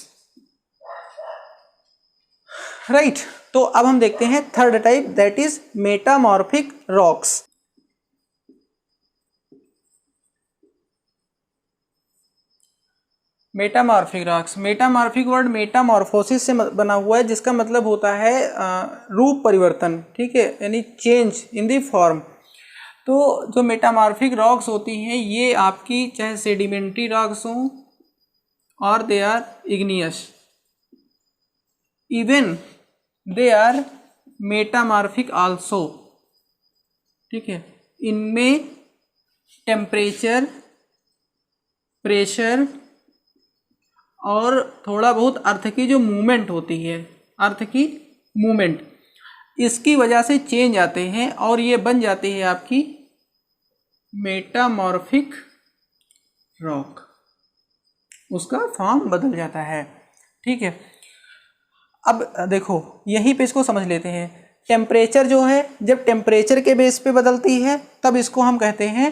right. तो अब हम देखते हैं third type, that is metamorphic rocks. Metamorphic rocks, metamorphic word metamorphosis से बना हुआ है, जिसका मतलब होता है रूप परिवर्तन, ठीक है, यानी चेंज इन दी फॉर्म। तो जो मेटामॉर्फिक रॉक्स होती हैं ये आपकी चाहे सेडिमेंट्री रॉक्स हों और they are igneous, even they are metamorphic also, ठीक है। इनमें टेम्परेचर, प्रेशर और थोड़ा बहुत अर्थ की जो मूवमेंट होती है, अर्थ की मूवमेंट, इसकी वजह से चेंज आते हैं और ये बन जाती है आपकी मेटामॉर्फिक रॉक, उसका फॉर्म बदल जाता है, ठीक है। अब देखो यहीं पे इसको समझ लेते हैं। टेम्परेचर जो है, जब टेम्परेचर के बेस पे बदलती है तब इसको हम कहते हैं,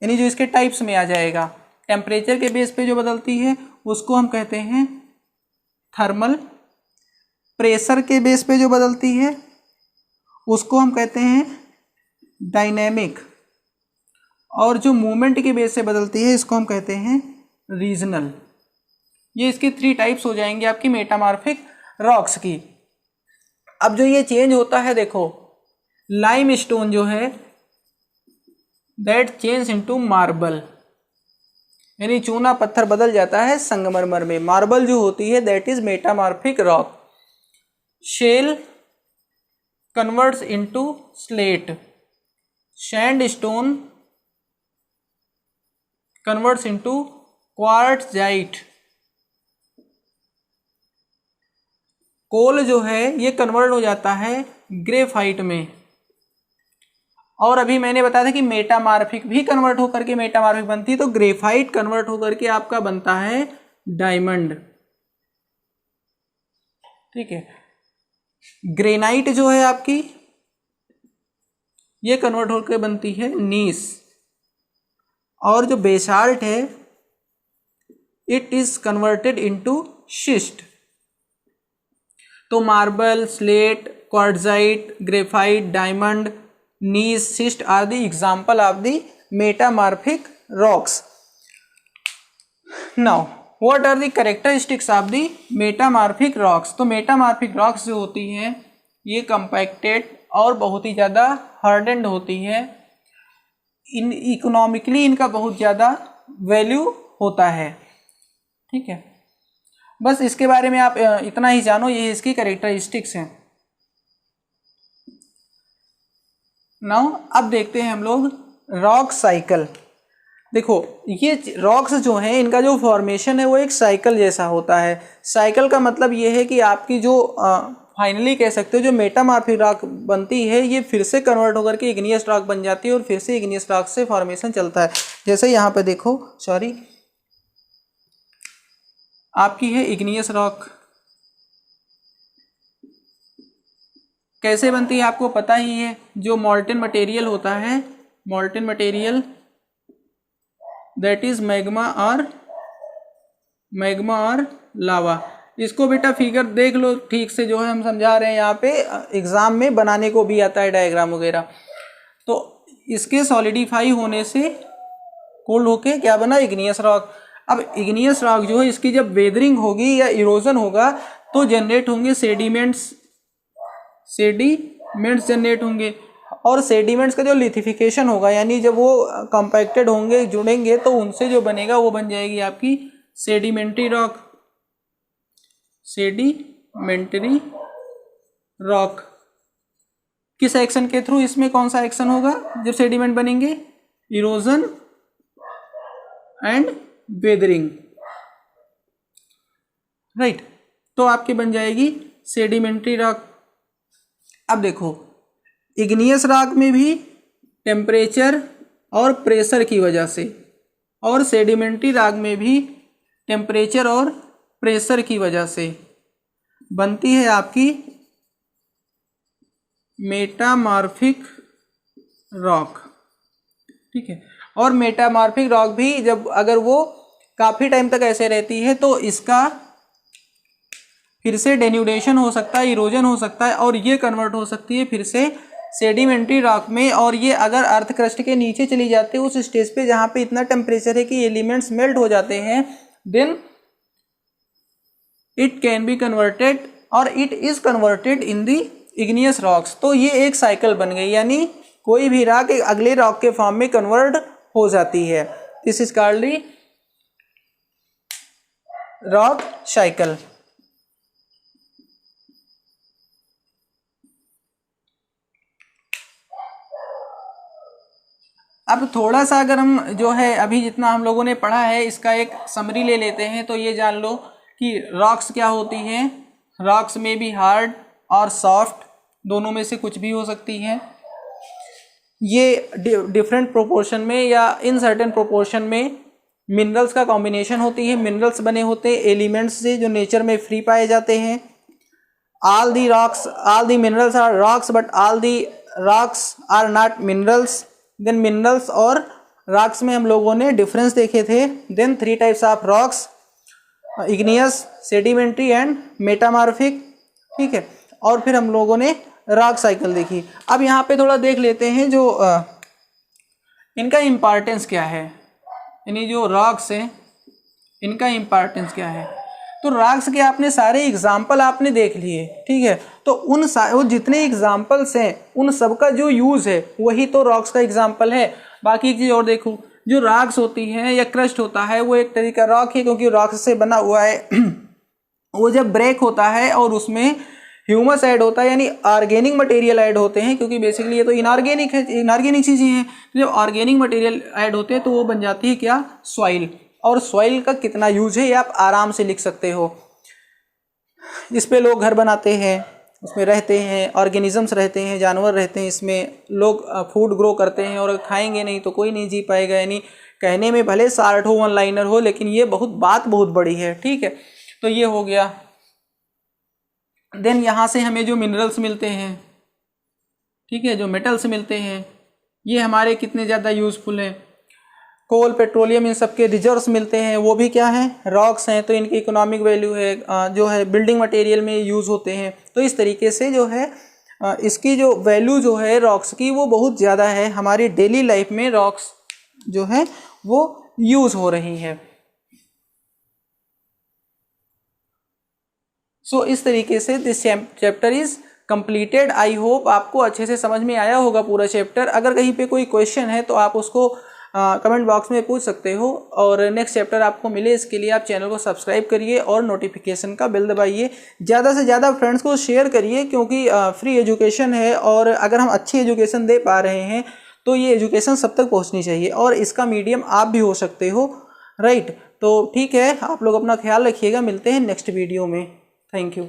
यानी जो इसके टाइप्स में आ जाएगा, टेम्परेचर के बेस पे जो बदलती है उसको हम कहते हैं थर्मल, प्रेशर के बेस पे जो बदलती है उसको हम कहते हैं डायनेमिक, और जो मूवमेंट के बेस से बदलती है इसको हम कहते हैं रीजनल। ये इसके 3 टाइप्स हो जाएंगे आपकी मेटामॉर्फिक रॉक्स की। अब जो ये चेंज होता है, देखो लाइम स्टोन जो है दैट चेंज इनटू मार्बल, यानी चूना पत्थर बदल जाता है संगमरमर में। मार्बल जो होती है that is metamorphic rock. Shale converts into slate, sandstone converts into quartzite, coal जो है ये कन्वर्ट हो जाता है ग्रेफाइट में, और अभी मैंने बताया था कि मेटामॉर्फिक भी कन्वर्ट होकर के मेटामॉर्फिक बनती है, तो ग्रेफाइट कन्वर्ट होकर के आपका बनता है डायमंड, ठीक है। ग्रेनाइट जो है आपकी ये कन्वर्ट होकर बनती है नीस, और जो बेसाल्ट है it is converted into schist. तो marble, slate, quartzite, graphite, diamond, gneiss, schist are the example of the metamorphic rocks. Now what are the characteristics of the metamorphic rocks. तो मेटामॉर्फिक रॉक्स जो होती हैं ये कंपैक्टेड और बहुत ही ज़्यादा हार्डेंड होती है, इन इकोनॉमिकली इनका बहुत ज़्यादा वैल्यू होता है, ठीक है। बस इसके बारे में आप इतना ही जानो, ये इसकी कैरेक्टरिस्टिक्स हैं। नाउ अब देखते हैं हम लोग रॉक साइकिल। देखो ये रॉक्स जो हैं इनका जो फॉर्मेशन है वो एक साइकिल जैसा होता है। साइकिल का मतलब ये है कि आपकी जो फाइनली कह सकते हो जो मेटामॉर्फिक रॉक बनती है ये फिर से कन्वर्ट होकर के इग्नियस रॉक बन जाती है और फिर से इग्नियस रॉक से फॉर्मेशन चलता है। जैसे यहाँ पे देखो, सॉरी, आपकी है इग्नियस रॉक, कैसे बनती है आपको पता ही है। जो मॉल्टेन मटेरियल होता है, molten material that is magma और लावा। इसको बेटा फिगर देख लो ठीक से, जो है हम समझा रहे हैं यहाँ पे, एग्जाम में बनाने को भी आता है डायग्राम वगैरह। तो इसके सॉलिडिफाई होने से कोल्ड होके क्या बना, इग्नियस रॉक। अब इग्नियस रॉक जो है इसकी जब वेदरिंग होगी या इरोजन होगा तो जनरेट होंगे सेडिमेंट्स जनरेट होंगे, और सेडिमेंट्स का जो लिथिफिकेशन होगा यानी जब वो कंपैक्टेड होंगे, जुड़ेंगे, तो उनसे जो बनेगा वो बन जाएगी आपकी सेडिमेंट्री रॉक। सेडिमेंट्री रॉक किस एक्शन के थ्रू, इसमें कौन सा एक्शन होगा जब सेडिमेंट बनेंगे, इरोजन एंड वेदरिंग, राइट। तो आपकी बन जाएगी सेडिमेंट्री रॉक। अब देखो इग्नियस रॉक में भी टेम्परेचर और प्रेशर की वजह से, और सेडिमेंट्री रॉक में भी टेम्परेचर और प्रेशर की वजह से बनती है आपकी मेटामॉर्फिक रॉक, ठीक है। और मेटामॉर्फिक रॉक भी जब अगर वो काफ़ी टाइम तक ऐसे रहती है तो इसका फिर से डेन्यूडेशन हो सकता है, इरोजन हो सकता है, और ये कन्वर्ट हो सकती है फिर से सेडिमेंट्री रॉक में। और ये अगर अर्थ क्रस्ट के नीचे चली जाती है उस स्टेज पे जहाँ पे इतना टेम्परेचर है कि एलिमेंट्स मेल्ट हो जाते हैं, then it can be converted और it is converted in the igneous rocks. तो ये एक साइकिल बन गई, यानी कोई भी रॉक एक अगले रॉक के फॉर्म में कन्वर्ट हो जाती है। This is called the rock cycle. अब थोड़ा सा अगर हम जो है अभी जितना हम लोगों ने पढ़ा है इसका एक समरी ले लेते हैं, तो ये जान लो कि रॉक्स क्या होती हैं। रॉक्स में भी हार्ड और सॉफ्ट, दोनों में से कुछ भी हो सकती हैं। ये डिफरेंट प्रोपोर्शन में या इन सर्टेन प्रोपोर्शन में मिनरल्स का कॉम्बिनेशन होती है। मिनरल्स बने होते हैं एलिमेंट्स से जो नेचर में फ्री पाए जाते हैं। all the minerals are rocks but all the rocks are not minerals। then minerals और rocks में हम लोगों ने डिफरेंस देखे थे। then 3 types of rocks, igneous, sedimentary and metamorphic, ठीक है। और फिर हम लोगों ने रॉक साइकिल देखी। अब यहाँ पे थोड़ा देख लेते हैं जो इनका इम्पॉर्टेंस क्या है, यानी जो रॉक्स हैं इनका इम्पॉर्टेंस क्या है। तो रॉक्स के आपने सारे एग्जाम्पल आपने देख लिए, ठीक है। तो वो जितने एग्जाम्पल्स हैं उन सबका जो यूज़ है वही तो रॉक्स का एग्जाम्पल है। बाकी एक चीज़ और देखो, जो रॉक्स होती हैं या क्रस्ट होता है वो एक तरीका रॉक है क्योंकि रॉक्स से बना हुआ है। वो जब ब्रेक होता है और उसमें ह्यूमस ऐड होता है, यानी ऑर्गेनिक मटेरियल ऐड होते हैं, क्योंकि बेसिकली ये तो इनऑर्गेनिक है, इनऑर्गेनिक चीज़ें हैं। तो जब ऑर्गेनिक मटेरियल ऐड होते हैं तो वो बन जाती है क्या, सॉइल। और सॉइल का कितना यूज है ये आप आराम से लिख सकते हो। इस पे लोग घर बनाते हैं, उसमें रहते हैं, ऑर्गेनिजम्स रहते हैं, जानवर रहते हैं, इसमें लोग फूड ग्रो करते हैं और खाएंगे नहीं तो कोई नहीं जी पाएगा। यानी कहने में भले शार्ट हो, वन लाइनर हो, लेकिन ये बात बहुत बड़ी है, ठीक है। तो ये हो गया। देन यहाँ से हमें जो मिनरल्स मिलते हैं, ठीक है, जो मेटल्स मिलते हैं, ये हमारे कितने ज़्यादा यूज़फुल हैं। कोल, पेट्रोलियम, इन सब के रिजर्व्स मिलते हैं, वो भी क्या हैं, रॉक्स हैं। तो इनकी इकोनॉमिक वैल्यू है, जो है बिल्डिंग मटेरियल में यूज़ होते हैं। तो इस तरीके से जो है इसकी जो वैल्यू जो है रॉक्स की वो बहुत ज़्यादा है। हमारी डेली लाइफ में रॉक्स जो है वो यूज़ हो रही है। सो इस तरीके से this chapter is completed. I hope आपको अच्छे से समझ में आया होगा पूरा चैप्टर। अगर कहीं पे कोई क्वेश्चन है तो आप उसको कमेंट बॉक्स में पूछ सकते हो। और नेक्स्ट चैप्टर आपको मिले इसके लिए आप चैनल को सब्सक्राइब करिए और नोटिफिकेशन का बेल दबाइए। ज़्यादा से ज़्यादा फ्रेंड्स को शेयर करिए, क्योंकि फ्री एजुकेशन है और अगर हम अच्छी एजुकेशन दे पा रहे हैं तो ये एजुकेशन सब तक पहुँचनी चाहिए और इसका मीडियम आप भी हो सकते हो, राइट। तो ठीक है, आप लोग अपना ख्याल रखिएगा। मिलते हैं नेक्स्ट वीडियो में। Thank you.